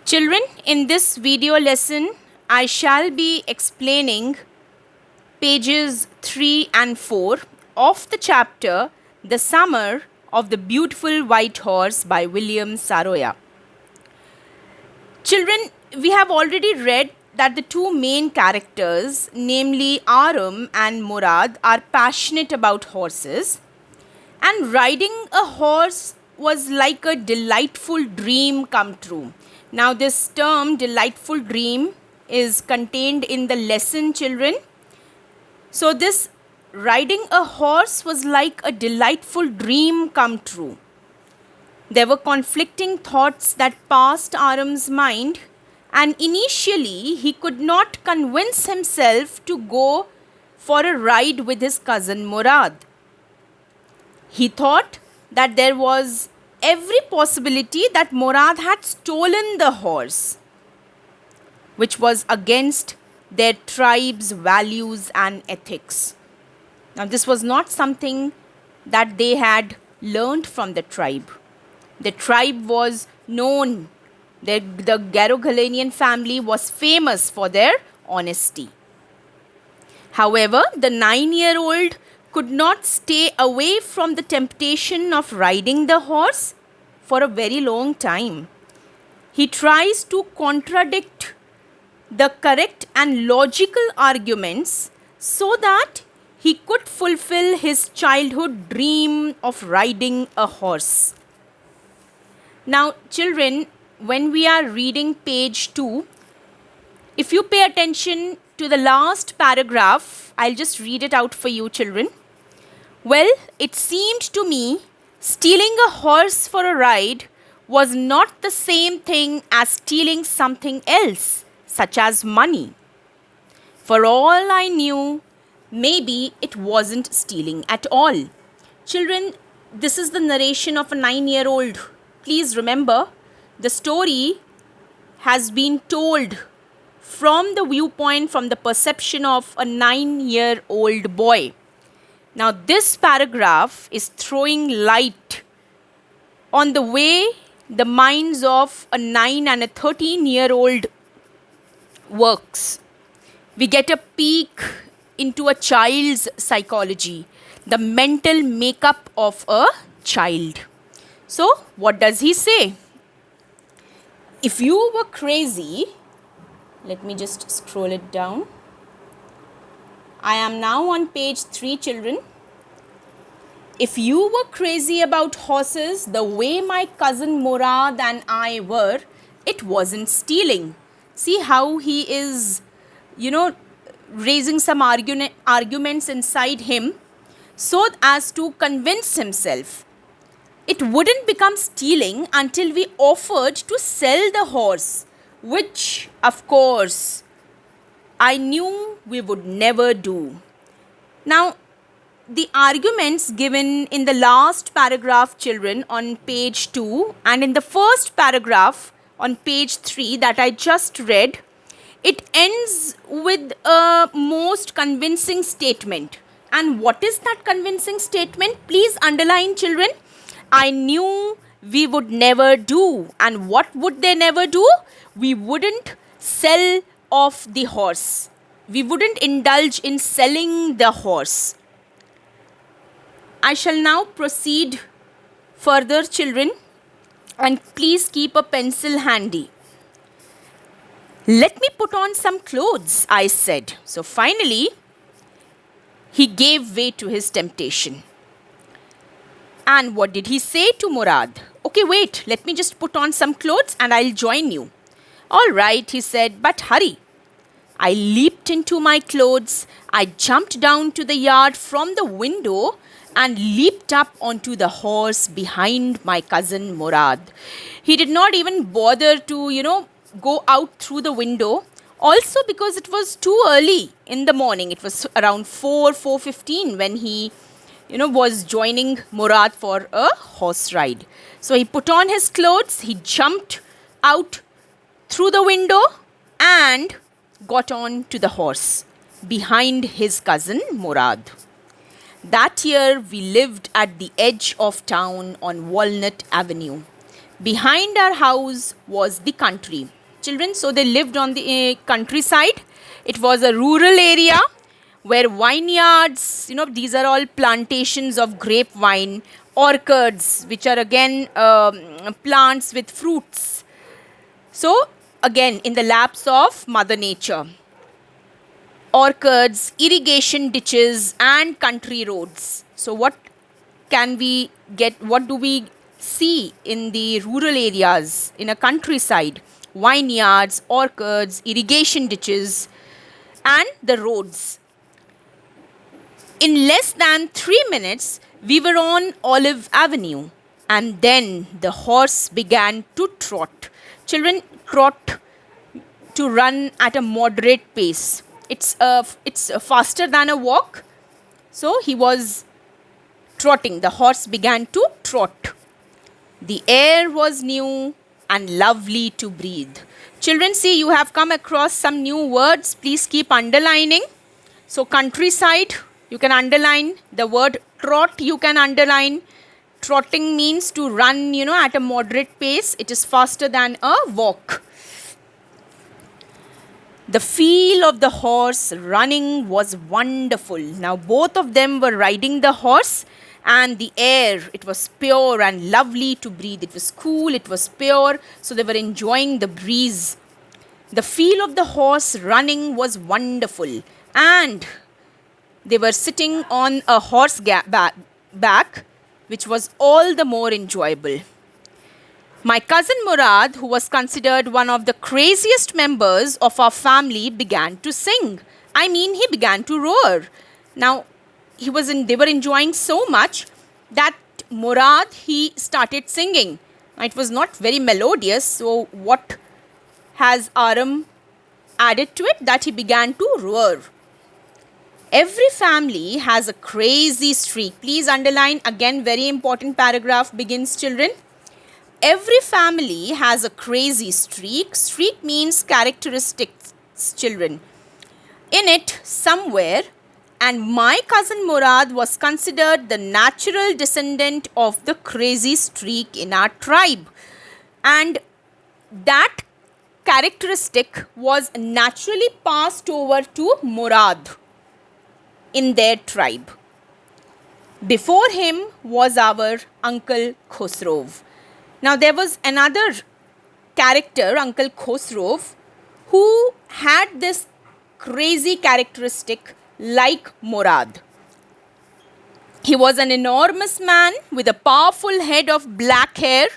Children, in this video lesson, I shall be explaining pages 3 and 4 of the chapter The Summer of the Beautiful White Horse by William Saroya. Children, we have already read that the two main characters, namely Aram and Murad, are passionate about horses, and riding a horse was like a delightful dream come true. Now, this term delightful dream is contained in the lesson, children. So, this riding a horse was like a delightful dream come true. There were conflicting thoughts that passed Aram's mind, and initially he could not convince himself to go for a ride with his cousin Murad. He thought that there was every possibility that Murad had stolen the horse, which was against their tribe's values and ethics. Now, this was not something that they had learned from the tribe. The tribe was known, the Garoghalanian family was famous for their honesty. However, the 9-year-old could not stay away from the temptation of riding the horse for a very long time. He tries to contradict the correct and logical arguments so that he could fulfill his childhood dream of riding a horse. Now, children, when we are reading page 2, if you pay attention to the last paragraph, I'll just read it out for you, children. Well, it seemed to me stealing a horse for a ride was not the same thing as stealing something else, such as money. For all I knew, maybe it wasn't stealing at all. Children, this is the narration of a 9-year-old. Please remember, the story has been told from the viewpoint, from the perception of a 9-year-old boy. Now, this paragraph is throwing light on the way the minds of a 9 and a 13-year-old works. We get a peek into a child's psychology, the mental makeup of a child. So, what does he say? If you were crazy, let me just scroll it down. I am now on page 3, children. If you were crazy about horses the way my cousin Murad and I were, it wasn't stealing. See how he is, raising some arguments inside him so as to convince himself. It wouldn't become stealing until we offered to sell the horse, which, of course, I knew we would never do. Now, the arguments given in the last paragraph, children, on page 2 and in the first paragraph on page 3 that I just read, it ends with a most convincing statement. And what is that convincing statement? Please underline, children. I knew we would never do. And what would they never do? We wouldn't sell off the horse. We wouldn't indulge in selling the horse. I shall now proceed further, children, and please keep a pencil handy. Let me put on some clothes, I said. So finally, he gave way to his temptation. And what did he say to Murad? Okay, wait, let me just put on some clothes and I'll join you. All right, he said, but hurry. I leaped into my clothes. I jumped down to the yard from the window and leaped up onto the horse behind my cousin Murad. He did not even bother to, go out through the window. Also because it was too early in the morning. It was around 4:15 when he, was joining Murad for a horse ride. So he put on his clothes, he jumped out through the window and got on to the horse behind his cousin Murad. That year we lived at the edge of town on Walnut Avenue. Behind our house was the country. children. So they lived on the countryside. It was a rural area where vineyards, these are all plantations of grapevine, orchards, which are again plants with fruits. So again, in the laps of Mother Nature, orchards, irrigation ditches, and country roads. So what can we get? What do we see in the rural areas, in a countryside? Vineyards, orchards, irrigation ditches, and the roads. In less than 3 minutes, we were on Olive Avenue, and then the horse began to trot. Children, trot, to run at a moderate pace. It's faster than a walk. So he was trotting. The horse began to trot. The air was new and lovely to breathe. Children, see, you have come across some new words. Please keep underlining. So countryside, you can underline. The word trot, you can underline. Trotting means to run, at a moderate pace. It is faster than a walk. The feel of the horse running was wonderful. Now both of them were riding the horse, and the air, it was pure and lovely to breathe. It was cool, it was pure, so they were enjoying the breeze. The feel of the horse running was wonderful, and they were sitting on a horse back, which was all the more enjoyable. My cousin Murad, who was considered one of the craziest members of our family, began to sing. He began to roar. Now, they were enjoying so much that Murad, he started singing. It was not very melodious, so what has Aram added to it? That he began to roar. Every family has a crazy streak. Please underline, again, very important paragraph begins, children. Every family has a crazy streak. Streak means characteristics, children. In it, somewhere, and my cousin Murad was considered the natural descendant of the crazy streak in our tribe. And that characteristic was naturally passed over to Murad in their tribe. Before him was our Uncle Khosrow. Now there was another character, Uncle Khosrow, who had this crazy characteristic like Murad. He was an enormous man with a powerful head of black hair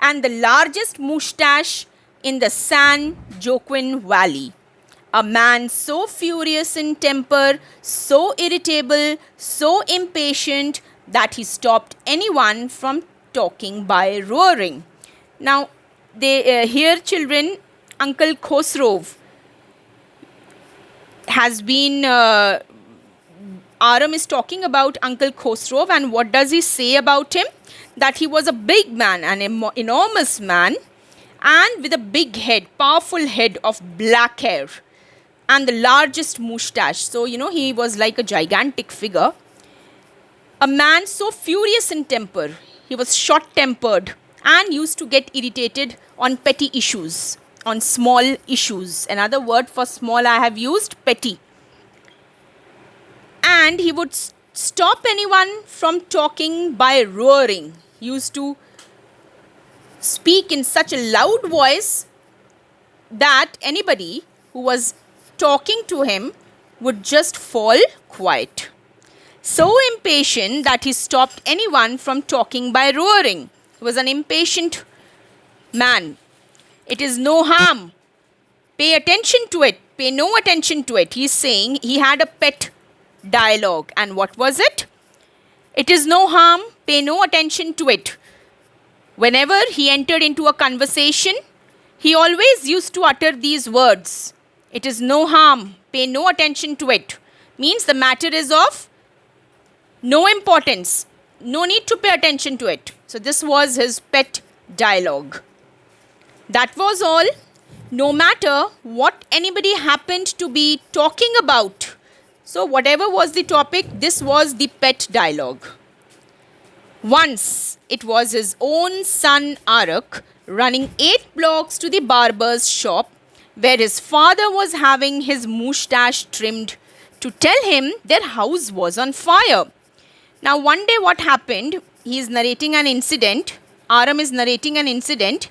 and the largest moustache in the San Joaquin Valley. A man so furious in temper, so irritable, so impatient that he stopped anyone from talking by roaring. Now, here, children, Uncle Khosrow has been, Aram is talking about Uncle Khosrow, and what does he say about him? That he was a big man, an enormous man, and with a big head, powerful head of black hair, and the largest moustache. So, he was like a gigantic figure. A man so furious in temper. He was short-tempered and used to get irritated on petty issues, on small issues. Another word for small I have used, petty. And he would stop anyone from talking by roaring. He used to speak in such a loud voice that anybody who was talking to him would just fall quiet. So impatient that he stopped anyone from talking by roaring. He was an impatient man. It is no harm. Pay attention to it. Pay no attention to it. He's saying he had a pet dialogue. And what was it? It is no harm. Pay no attention to it. Whenever he entered into a conversation, he always used to utter these words. It is no harm. Pay no attention to it. Means the matter is of no importance. No need to pay attention to it. So this was his pet dialogue. That was all. No matter what anybody happened to be talking about. So whatever was the topic, this was the pet dialogue. Once it was his own son Arak running 8 blocks to the barber's shop where his father was having his moustache trimmed to tell him their house was on fire. Now, one day, what happened? He is narrating an incident. Aram is narrating an incident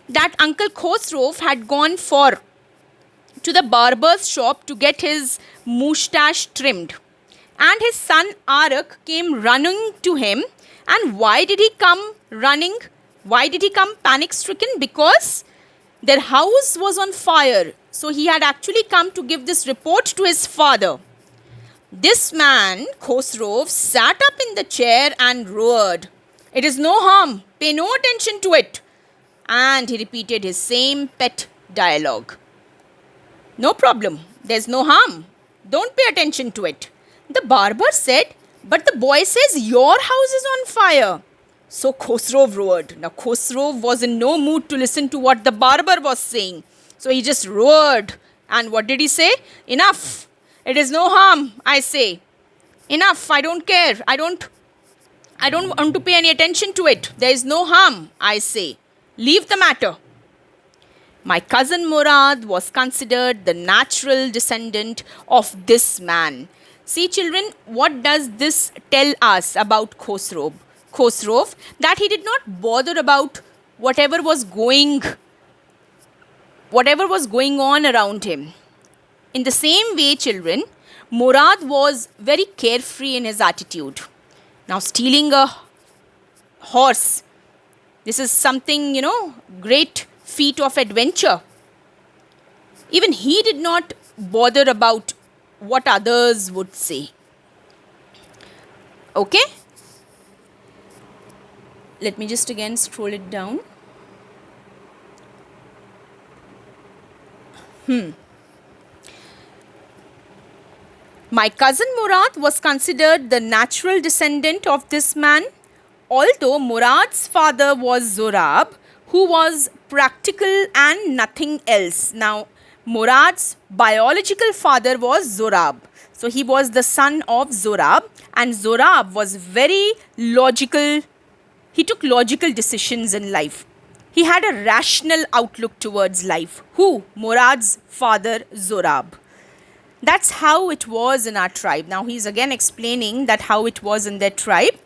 that Uncle Khosrow had gone to the barber's shop to get his moustache trimmed. And his son Arak came running to him. And why did he come running? Why did he come panic stricken? Because their house was on fire. So he had actually come to give this report to his father. This man, Khosrow, sat up in the chair and roared, "It is no harm. Pay no attention to it." And he repeated his same pet dialogue. "No problem. There's no harm. Don't pay attention to it." The barber said, "But the boy says your house is on fire." So Khosrow roared. Now Khosrow was in no mood to listen to what the barber was saying. So he just roared. And what did he say? "Enough. It is no harm, I say. Enough. I don't care. I don't want to pay any attention to it. There is no harm, I say. Leave the matter." My cousin Murad was considered the natural descendant of this man. See, children, what does this tell us about Khosrow? Khosrow, that he did not bother about whatever was going on around him. In the same way, children, Murad was very carefree in his attitude. Now, stealing a horse, this is something, great feat of adventure. Even he did not bother about what others would say. Okay? Let me just again scroll it down. My cousin Murad was considered the natural descendant of this man, although Murad's father was Zorab, who was practical and nothing else. Now, Murad's biological father was Zorab. So, he was the son of Zorab, and Zorab was very logical. He took logical decisions in life. He had a rational outlook towards life. Who? Murad's father, Zorab. That's how it was in our tribe. Now, he's again explaining that how it was in their tribe.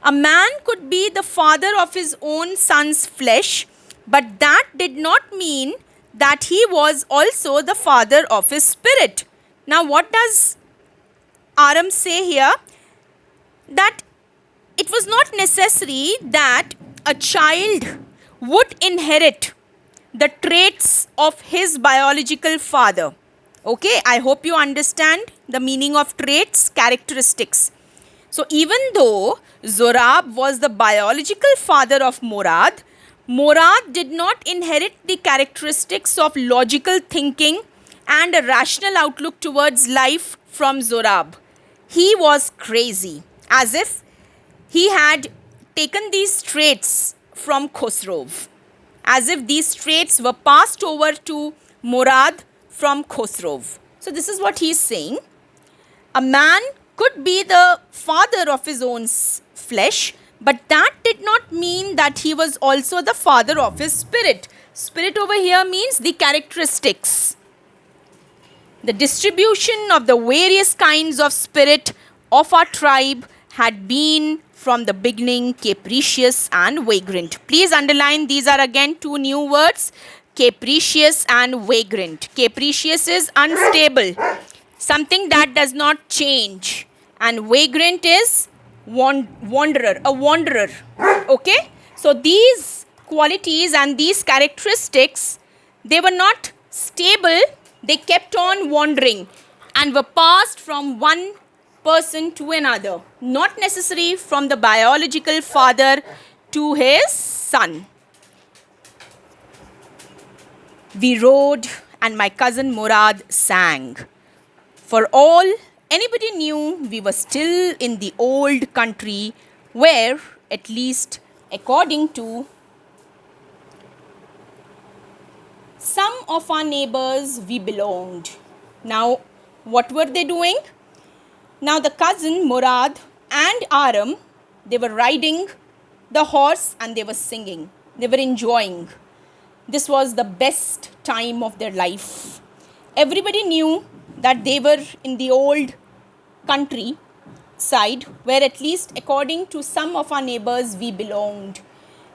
A man could be the father of his own son's flesh, but that did not mean that he was also the father of his spirit. Now, what does Aram say here? That it was not necessary that a child would inherit the traits of his biological father. Okay, I hope you understand the meaning of traits, characteristics. So, even though Zorab was the biological father of Murad, Murad did not inherit the characteristics of logical thinking and a rational outlook towards life from Zorab. He was crazy, as if he had taken these traits from Khosrow, as if these traits were passed over to Murad from Khosrow. So this is what he is saying. A man could be the father of his own flesh, but that did not mean that he was also the father of his spirit. Spirit over here means the characteristics. The distribution of the various kinds of spirit of our tribe had been from the beginning capricious and vagrant. Please underline, these are again two new words, capricious and vagrant. Capricious is unstable, something that does not change, and vagrant is wanderer, a wanderer. Okay, so these qualities and these characteristics, they were not stable, they kept on wandering and were passed from one person to another, not necessarily from the biological father to his son. We rode and my cousin Murad sang. For all anybody knew, we were still in the old country where, at least according to some of our neighbors, we belonged. Now, what were they doing? Now, the cousin Murad and Aram, they were riding the horse and they were singing. They were enjoying. This was the best time of their life. Everybody knew that they were in the old country side, where at least according to some of our neighbors we belonged.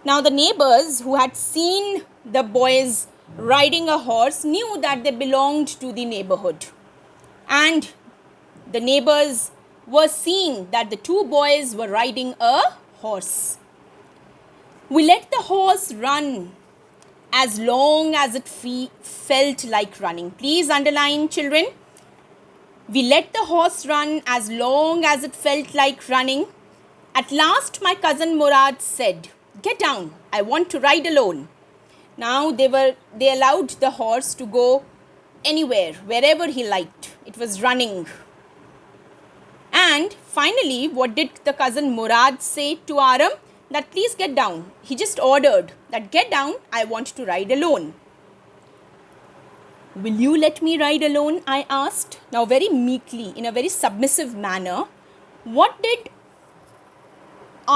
Now the neighbors who had seen the boys riding a horse knew that they belonged to the neighborhood. And the neighbors were seeing that the two boys were riding a horse. We let the horse run as long as it felt like running. Please underline, children. We let the horse run as long as it felt like running. At last, my cousin Murad said, "Get down, I want to ride alone." Now they allowed the horse to go anywhere, wherever he liked. It was running. And finally, what did the cousin Murad say to Aram? That please get down. He just ordered that get down, I want to ride alone. "Will you let me ride alone?" I asked. Now very meekly, in a very submissive manner. What did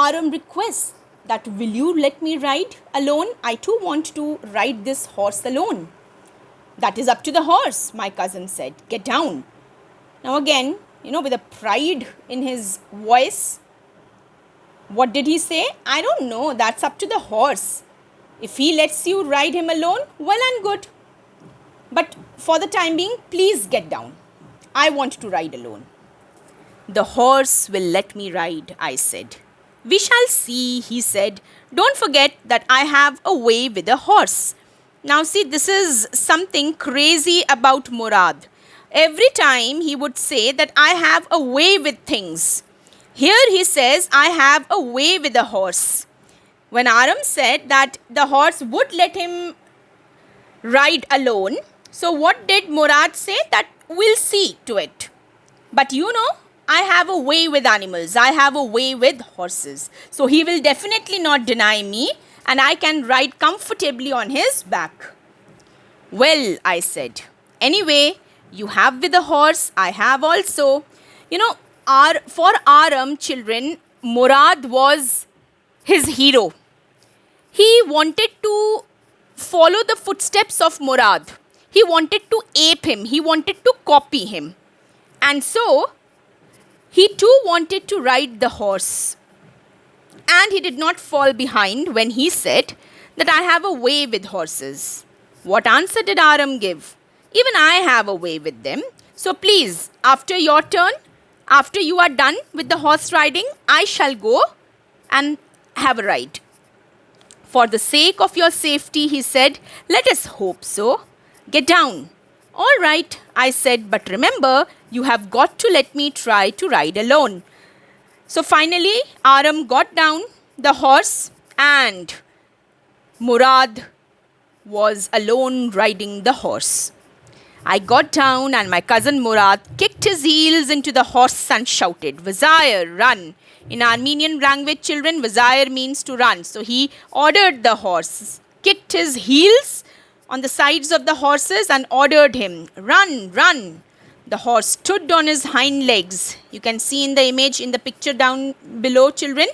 Aram request? That will you let me ride alone? I too want to ride this horse alone. That is up to the horse, my cousin said. Get down. Now again, with a pride in his voice, what did he say? I don't know. That's up to the horse. If he lets you ride him alone, well and good. But for the time being, please get down. I want to ride alone. The horse will let me ride, I said. We shall see, he said. Don't forget that I have a way with a horse. Now see, this is something crazy about Murad. Every time he would say that I have a way with things. Here he says, I have a way with a horse. When Aram said that the horse would let him ride alone, so what did Murad say? That we'll see to it. But I have a way with animals. I have a way with horses. So he will definitely not deny me, and I can ride comfortably on his back. Well, I said, anyway, you have with a horse, I have also. For Aram children, Murad was his hero. He wanted to follow the footsteps of Murad. He wanted to ape him. He wanted to copy him. And so, he too wanted to ride the horse. And he did not fall behind when he said that I have a way with horses. What answer did Aram give? Even I have a way with them. So please, after your turn, after you are done with the horse riding, I shall go and have a ride. For the sake of your safety, he said, let us hope so. Get down. All right, I said, but remember, you have got to let me try to ride alone. So finally, Aram got down the horse and Murad was alone riding the horse. I got down and my cousin Murad kicked his heels into the horse and shouted, Vazir, run. In Armenian language, children, Vazir means to run. So he ordered the horse, kicked his heels on the sides of the horses and ordered him, run, run. The horse stood on his hind legs. You can see in the image in the picture down below, children,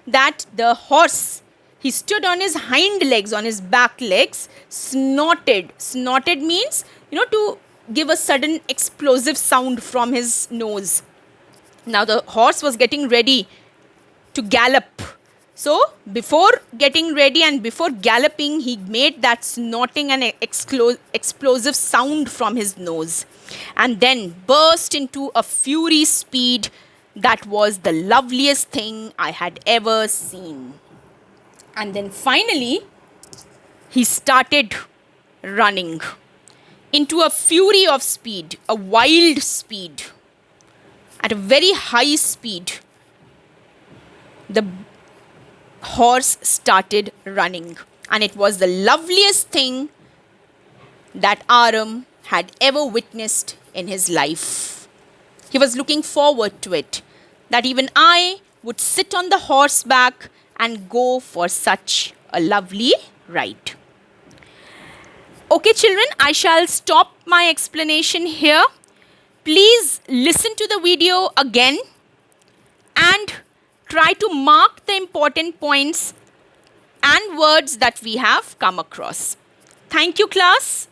that the horse, he stood on his hind legs, on his back legs, snorted. Snorted means, to give a sudden explosive sound from his nose. Now the horse was getting ready to gallop. So before getting ready and before galloping, he made that snorting and explosive sound from his nose. And then burst into a fury speed that was the loveliest thing I had ever seen. And then finally, he started running into a fury of speed, a wild speed, at a very high speed. The horse started running, and it was the loveliest thing that Aram had ever witnessed in his life. He was looking forward to it, that even I would sit on the horseback and go for such a lovely ride. Okay, children, I shall stop my explanation here. Please listen to the video again and try to mark the important points and words that we have come across. Thank you, class.